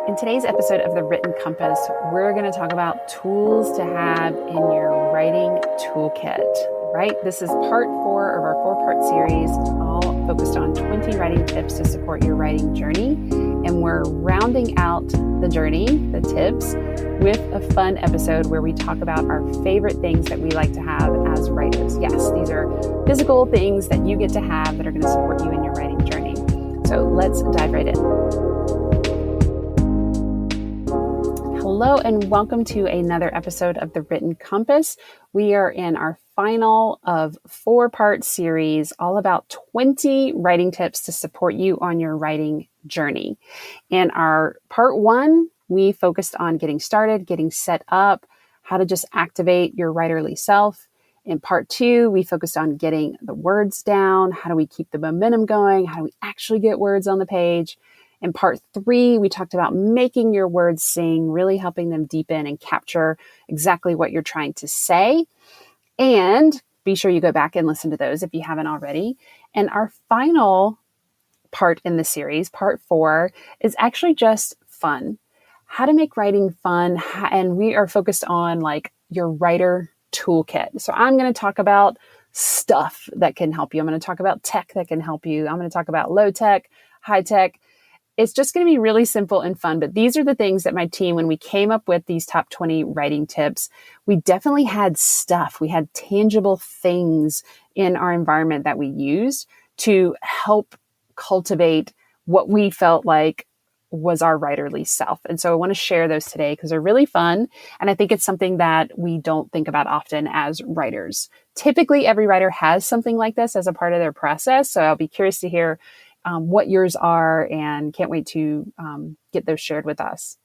In today's episode of The Written Compass, we're going to talk about tools to have in your writing toolkit, right? This is part 4 of our 4-part series, all focused on 20 writing tips to support your writing journey. And we're rounding out the journey, the tips, with a fun episode where we talk about our favorite things that we like to have as writers. Yes, these are physical things that you get to have that are going to support you in your writing journey. So let's dive right in. Hello and welcome to another episode of The Written Compass. We are in our final of 4-part series all about 20 writing tips to support you on your writing journey. In our part 1, we focused on getting started, getting set up, how to just activate your writerly self. In part 2, we focused on getting the words down. How do we keep the momentum going? How do we actually get words on the page? In part 3, we talked about making your words sing, really helping them deepen and capture exactly what you're trying to say. And be sure you go back and listen to those if you haven't already. And our final part in the series, part 4, is actually just fun. How to make writing fun. And we are focused on like your writer toolkit. So I'm going to talk about stuff that can help you. I'm going to talk about tech that can help you. I'm going to talk about low tech, high tech. It's just going to be really simple and fun. But these are the things that my team, when we came up with these top 20 writing tips, we definitely had stuff. We had tangible things in our environment that we used to help cultivate what we felt like was our writerly self. And so I want to share those today because they're really fun. And I think it's something that we don't think about often as writers. Typically, every writer has something like this as a part of their process. So I'll be curious to hear what yours are, and can't wait to get those shared with us.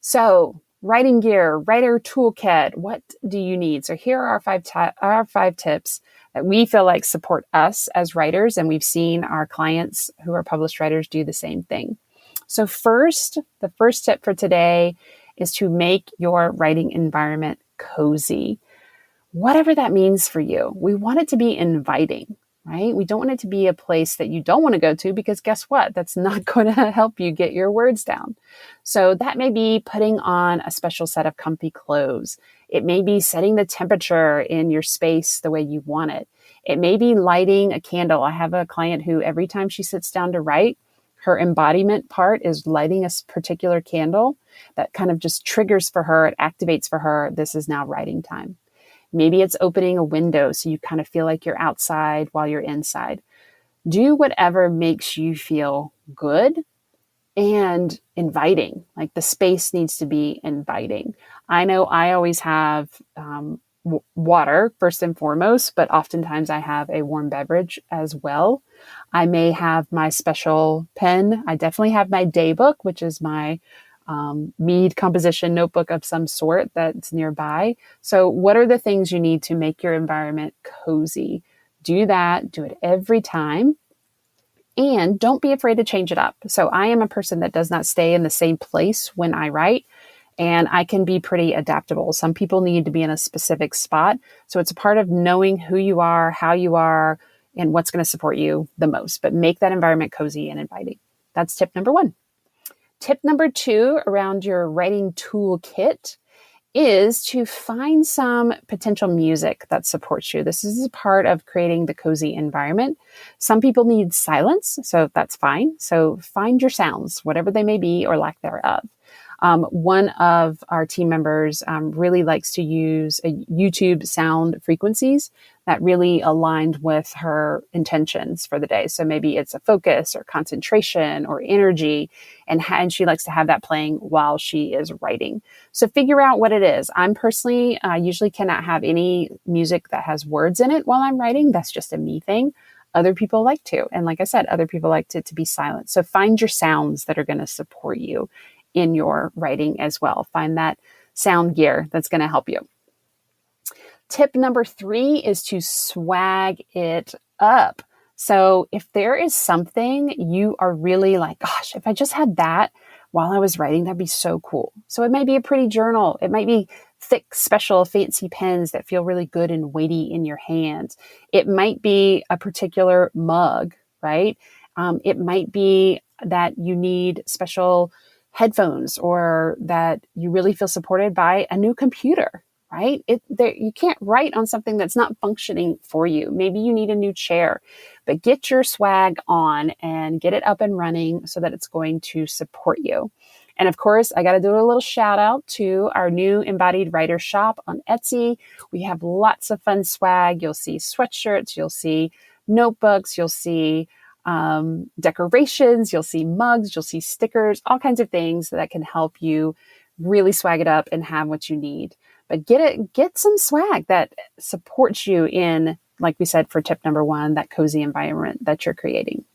So writing gear, writer toolkit, what do you need? So here are our five tips that we feel like support us as writers, and we've seen our clients who are published writers do the same thing. So the first tip for today is to make your writing environment cozy. Whatever that means for you, we want it to be inviting. Right? We don't want it to be a place that you don't want to go to because guess what? That's not going to help you get your words down. So that may be putting on a special set of comfy clothes. It may be setting the temperature in your space the way you want it. It may be lighting a candle. I have a client who every time she sits down to write, her embodiment part is lighting a particular candle that kind of just triggers for her. It activates for her. This is now writing time. Maybe it's opening a window so you kind of feel like you're outside while you're inside. Do whatever makes you feel good and inviting. Like the space needs to be inviting. I know I always have water first and foremost, but oftentimes I have a warm beverage as well. I may have my special pen. I definitely have my day book, which is my mead composition notebook of some sort that's nearby. So what are the things you need to make your environment cozy? Do that. Do it every time. And don't be afraid to change it up. So I am a person that does not stay in the same place when I write, and I can be pretty adaptable. Some people need to be in a specific spot. So it's a part of knowing who you are, how you are, and what's going to support you the most. But make that environment cozy and inviting. That's tip number 1. Tip number 2 around your writing toolkit is to find some potential music that supports you. This is a part of creating the cozy environment. Some people need silence, so that's fine. So find your sounds, whatever they may be or lack thereof. One of our team members really likes to use a YouTube sound frequencies that really aligned with her intentions for the day. So maybe it's a focus or concentration or energy, and she likes to have that playing while she is writing. So figure out what it is. I'm personally usually cannot have any music that has words in it while I'm writing. That's just a me thing. Other people like to. And like I said, other people like it to be silent. So find your sounds that are going to support you in your writing as well. Find that sound gear that's going to help you. Tip number 3 is to swag it up. So if there is something you are really like, gosh, if I just had that while I was writing, that'd be so cool. So it might be a pretty journal. It might be thick, special, fancy pens that feel really good and weighty in your hands. It might be a particular mug, right? It might be that you need special headphones, or that you really feel supported by a new computer, right? You can't write on something that's not functioning for you. Maybe you need a new chair, but get your swag on and get it up and running so that it's going to support you. And of course, I got to do a little shout out to our new Embodied Writer shop on Etsy. We have lots of fun swag. You'll see sweatshirts, you'll see notebooks, you'll see decorations, you'll see mugs, you'll see stickers, all kinds of things that can help you really swag it up and have what you need. But get some swag that supports you in, like we said, for tip number 1, that cozy environment that you're creating.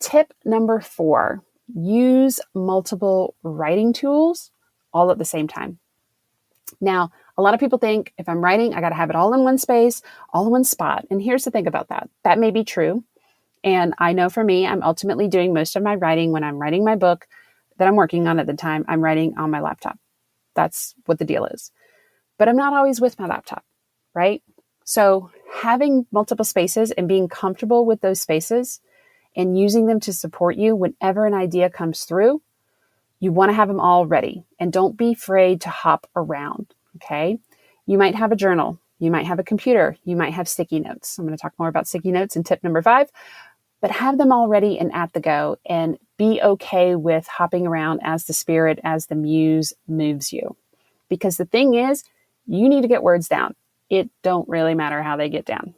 Tip number 4, use multiple writing tools all at the same time. Now, a lot of people think if I'm writing, I got to have it all in one space, all in one spot. And here's the thing about that. That may be true. And I know for me, I'm ultimately doing most of my writing when I'm writing my book that I'm working on at the time. I'm writing on my laptop. That's what the deal is. But I'm not always with my laptop, right? So having multiple spaces and being comfortable with those spaces and using them to support you whenever an idea comes through, you want to have them all ready. And don't be afraid to hop around, okay? You might have a journal. You might have a computer. You might have sticky notes. I'm going to talk more about sticky notes in tip number 5. But have them all ready and at the go, and be okay with hopping around as the spirit, as the muse moves you. Because the thing is, you need to get words down. It don't really matter how they get down.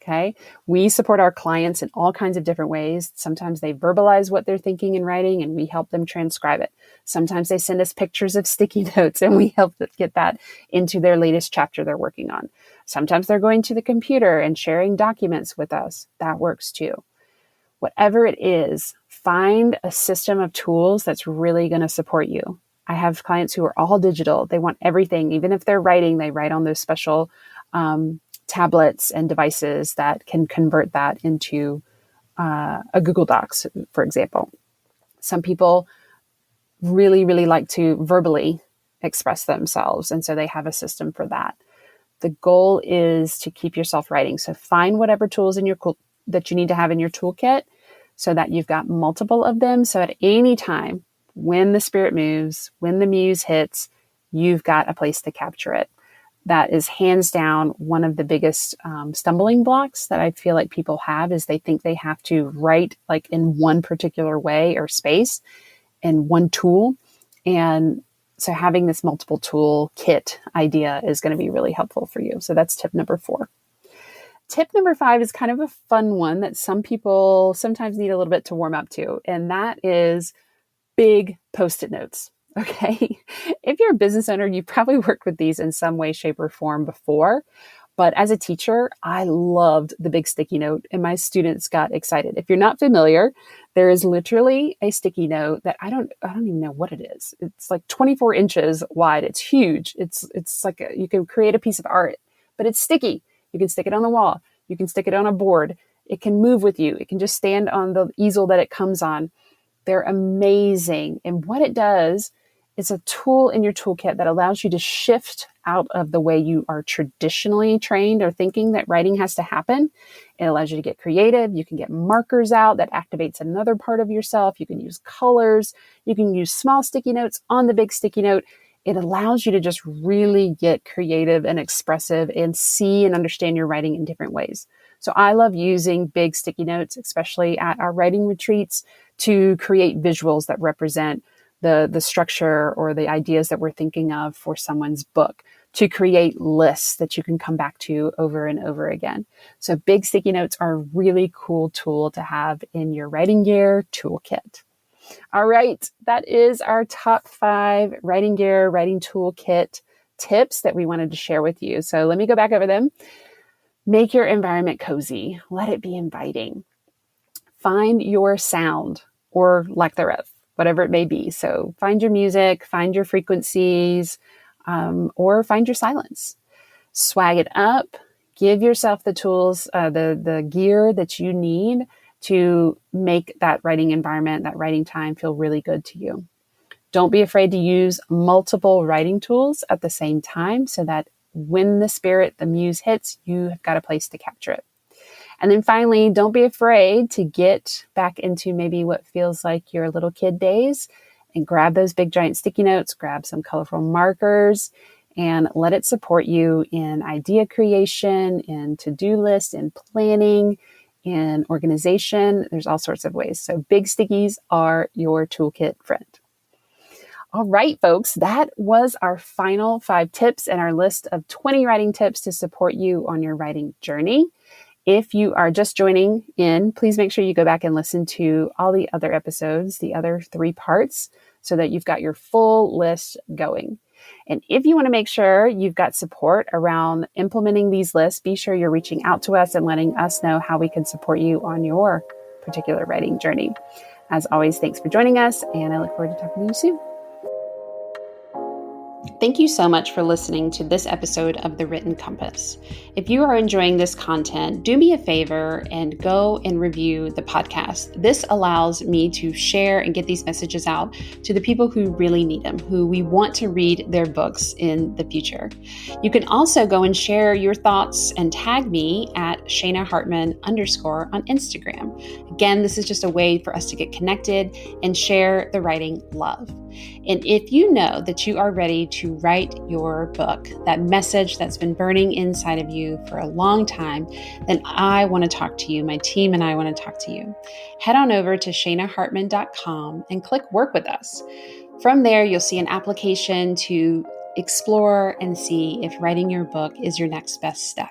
Okay. We support our clients in all kinds of different ways. Sometimes they verbalize what they're thinking and writing, and we help them transcribe it. Sometimes they send us pictures of sticky notes, and we help them get that into their latest chapter they're working on. Sometimes they're going to the computer and sharing documents with us. That works too. Whatever it is, find a system of tools that's really going to support you. I have clients who are all digital. They want everything. Even if they're writing, they write on those special tablets and devices that can convert that into a Google Docs, for example. Some people really, really like to verbally express themselves, and so they have a system for that. The goal is to keep yourself writing. So find whatever tools that you need to have in your toolkit so that you've got multiple of them. So at any time, when the spirit moves, when the muse hits, you've got a place to capture it. That is hands down one of the biggest stumbling blocks that I feel like people have, is they think they have to write like in one particular way or space in one tool. And so having this multiple tool kit idea is going to be really helpful for you. So that's tip number 4. Tip number 5 is kind of a fun one that some people sometimes need a little bit to warm up to, and that is big Post-it notes. Okay. If you're a business owner, you've probably worked with these in some way, shape, or form before. But as a teacher, I loved the big sticky note, and my students got excited. If you're not familiar, there is literally a sticky note that I don't even know what it is. It's like 24 inches wide. It's huge. It's like you can create a piece of art, but it's sticky. You can stick it on the wall. You can stick it on a board. It can move with you. It can just stand on the easel that it comes on. They're amazing. And what it does is a tool in your toolkit that allows you to shift out of the way you are traditionally trained or thinking that writing has to happen. It allows you to get creative. You can get markers out that activates another part of yourself. You can use colors. You can use small sticky notes on the big sticky note. It allows you to just really get creative and expressive and see and understand your writing in different ways. So I love using big sticky notes, especially at our writing retreats, to create visuals that represent the structure or the ideas that we're thinking of for someone's book, to create lists that you can come back to over and over again. So big sticky notes are a really cool tool to have in your writing gear toolkit. All right, that is our top 5 writing gear, writing toolkit tips that we wanted to share with you. So let me go back over them. Make your environment cozy. Let it be inviting. Find your sound or lack thereof, whatever it may be. So find your music, find your frequencies, or find your silence. Swag it up. Give yourself the tools, the gear that you need to make that writing environment, that writing time feel really good to you. Don't be afraid to use multiple writing tools at the same time so that when the spirit, the muse hits, you have got a place to capture it. And then finally, don't be afraid to get back into maybe what feels like your little kid days And grab those big giant sticky notes, grab some colorful markers, and let it support you in idea creation, in to-do lists, in planning, in organization. There's all sorts of ways. So big stickies are your toolkit friend. All right, folks, that was our final 5 tips and our list of 20 writing tips to support you on your writing journey. If you are just joining in, please make sure you go back and listen to all the other episodes, the other 3 parts, so that you've got your full list going. And if you want to make sure you've got support around implementing these lists, be sure you're reaching out to us and letting us know how we can support you on your particular writing journey. As always, thanks for joining us, and I look forward to talking to you soon. Thank you so much for listening to this episode of The Written Compass. If you are enjoying this content, do me a favor and go and review the podcast. This allows me to share and get these messages out to the people who really need them, who we want to read their books in the future. You can also go and share your thoughts and tag me at @ShaynaHartman_ on Instagram. Again, this is just a way for us to get connected and share the writing love. And if you know that you are ready to write your book, that message that's been burning inside of you for a long time, then I want to talk to you. My team and I want to talk to you. Head on over to ShaynaHartman.com and click Work with Us. From there, you'll see an application to explore and see if writing your book is your next best step.